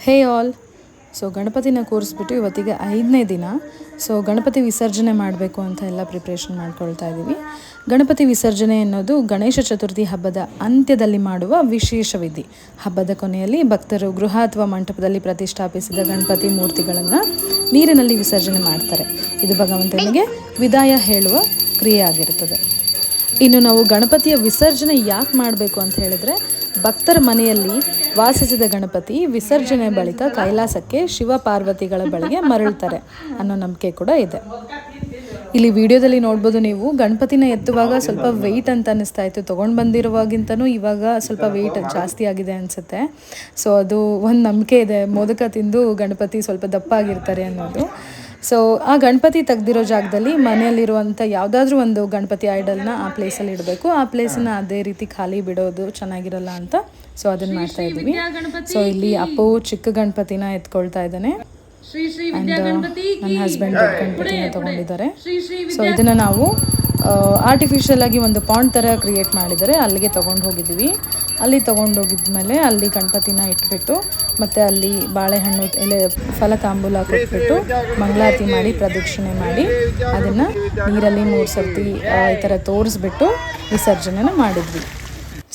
ಹೇ all. So ಗಣಪತಿನ ಕೂರಿಸ್ಬಿಟ್ಟು ಇವತ್ತಿಗೆ 5ನೇ ದಿನ. ಸೊ ಗಣಪತಿ ವಿಸರ್ಜನೆ ಮಾಡಬೇಕು ಅಂತ ಎಲ್ಲ ಪ್ರಿಪ್ರೇಷನ್ ಮಾಡ್ಕೊಳ್ತಾ ಇದ್ದೀವಿ. ಗಣಪತಿ ವಿಸರ್ಜನೆ ಅನ್ನೋದು ಗಣೇಶ ಚತುರ್ಥಿ ಹಬ್ಬದ ಅಂತ್ಯದಲ್ಲಿ ಮಾಡುವ ವಿಶೇಷ ವಿಧಿ. ಹಬ್ಬದ ಕೊನೆಯಲ್ಲಿ ಭಕ್ತರು ಗೃಹ ಅಥವಾ ಮಂಟಪದಲ್ಲಿ ಪ್ರತಿಷ್ಠಾಪಿಸಿದ ಗಣಪತಿ ಮೂರ್ತಿಗಳನ್ನು ನೀರಿನಲ್ಲಿ ವಿಸರ್ಜನೆ ಮಾಡ್ತಾರೆ. ಇದು ಭಗವಂತನಿಗೆ ವಿದಾಯ ಹೇಳುವ ಕ್ರಿಯೆ ಆಗಿರುತ್ತದೆ. ಇನ್ನು ನಾವು ಗಣಪತಿಯ ವಿಸರ್ಜನೆ ಯಾಕೆ ಮಾಡಬೇಕು ಅಂತ ಹೇಳಿದ್ರೆ, ಭಕ್ತರ ಮನೆಯಲ್ಲಿ ವಾಸಿಸಿದ ಗಣಪತಿ ವಿಸರ್ಜನೆ ಬಳಿಕ ಕೈಲಾಸಕ್ಕೆ ಶಿವ ಪಾರ್ವತಿಗಳ ಬಳಿಗೆ ಮರಳ್ತಾರೆ ಅನ್ನೋ ನಂಬಿಕೆ ಕೂಡ ಇದೆ. ಇಲ್ಲಿ ವಿಡಿಯೋದಲ್ಲಿ ನೋಡ್ಬೋದು ನೀವು, ಗಣಪತಿನ ಎತ್ತುವಾಗ ಸ್ವಲ್ಪ ವೆಯ್ಟ್ ಅಂತ ಅನ್ನಿಸ್ತಾ ಇತ್ತು. ತೊಗೊಂಡು ಬಂದಿರುವಾಗಿಂತನೂ ಇವಾಗ ಸ್ವಲ್ಪ ವೆಯ್ಟ್ ಜಾಸ್ತಿ ಆಗಿದೆ ಅನಿಸುತ್ತೆ. ಸೊ ಅದು ಒಂದು ನಂಬಿಕೆ ಇದೆ, ಮೋದಕ ತಿಂದು ಗಣಪತಿ ಸ್ವಲ್ಪ ದಪ್ಪ ಆಗಿರ್ತಾರೆ ಅನ್ನೋದು. ಸೊ ಆ ಗಣಪತಿ ತೆಗ್ದಿರೋ ಜಾಗದಲ್ಲಿ ಮನೆಯಲ್ಲಿರುವಂಥ ಯಾವುದಾದ್ರೂ ಒಂದು ಗಣಪತಿ ಐಡಲ್ನ ಆ ಪ್ಲೇಸಲ್ಲಿ ಇಡಬೇಕು. ಆ ಪ್ಲೇಸನ್ನ ಅದೇ ರೀತಿ ಖಾಲಿ ಬಿಡೋದು ಚೆನ್ನಾಗಿರಲ್ಲ ಅಂತ ಸೊ ಅದನ್ನು ಮಾಡ್ತಾ ಇದ್ದೀವಿ. ಸೊ ಇಲ್ಲಿ ಅಪ್ಪು ಚಿಕ್ಕ ಗಣಪತಿನ ಎತ್ಕೊಳ್ತಾ ಇದ್ದಾನೆ. ನನ್ನ ಹಸ್ಬೆಂಡ್ ದೊಡ್ಡ ಗಣಪತಿನ ತೊಗೊಂಡಿದ್ದಾರೆ. ಸೊ ಇದನ್ನು ನಾವು ಆರ್ಟಿಫಿಷಿಯಲ್ ಆಗಿ ಒಂದು ಪಾಂಡ್ ಥರ ಕ್ರಿಯೇಟ್ ಮಾಡಿದ್ದಾರೆ, ಅಲ್ಲಿಗೆ ತೊಗೊಂಡು ಹೋಗಿದ್ದೀವಿ. ಅಲ್ಲಿ ತೊಗೊಂಡು ಹೋಗಿದ್ಮೇಲೆ ಅಲ್ಲಿ ಗಣಪತಿನ ಇಟ್ಬಿಟ್ಟು ಮತ್ತು ಅಲ್ಲಿ ಬಾಳೆಹಣ್ಣು ಎಲೆ ಫಲತಾಂಬೂಲ ಕೊಟ್ಬಿಟ್ಟು ಮಂಗಳಾರತಿ ಮಾಡಿ ಪ್ರದಕ್ಷಿಣೆ ಮಾಡಿ ಅದನ್ನು ನೀರಲ್ಲಿ 3 ಸರ್ತಿ ಈ ಥರ ತೋರಿಸ್ಬಿಟ್ಟು ವಿಸರ್ಜನೆನ ಮಾಡಿದ್ವಿ.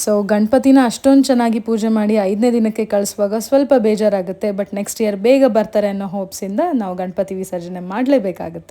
ಸೊ ಗಣಪತಿನ ಅಷ್ಟೊಂದು ಚೆನ್ನಾಗಿ ಪೂಜೆ ಮಾಡಿ 5ನೇ ದಿನಕ್ಕೆ ಕಳಿಸುವಾಗ ಸ್ವಲ್ಪ ಬೇಜಾರಾಗುತ್ತೆ. ಬಟ್ ನೆಕ್ಸ್ಟ್ ಇಯರ್ ಬೇಗ ಬರ್ತಾರೆ ಅನ್ನೋ ಹೋಪ್ಸಿಂದ ನಾವು ಗಣಪತಿ ವಿಸರ್ಜನೆ ಮಾಡಲೇಬೇಕಾಗುತ್ತೆ.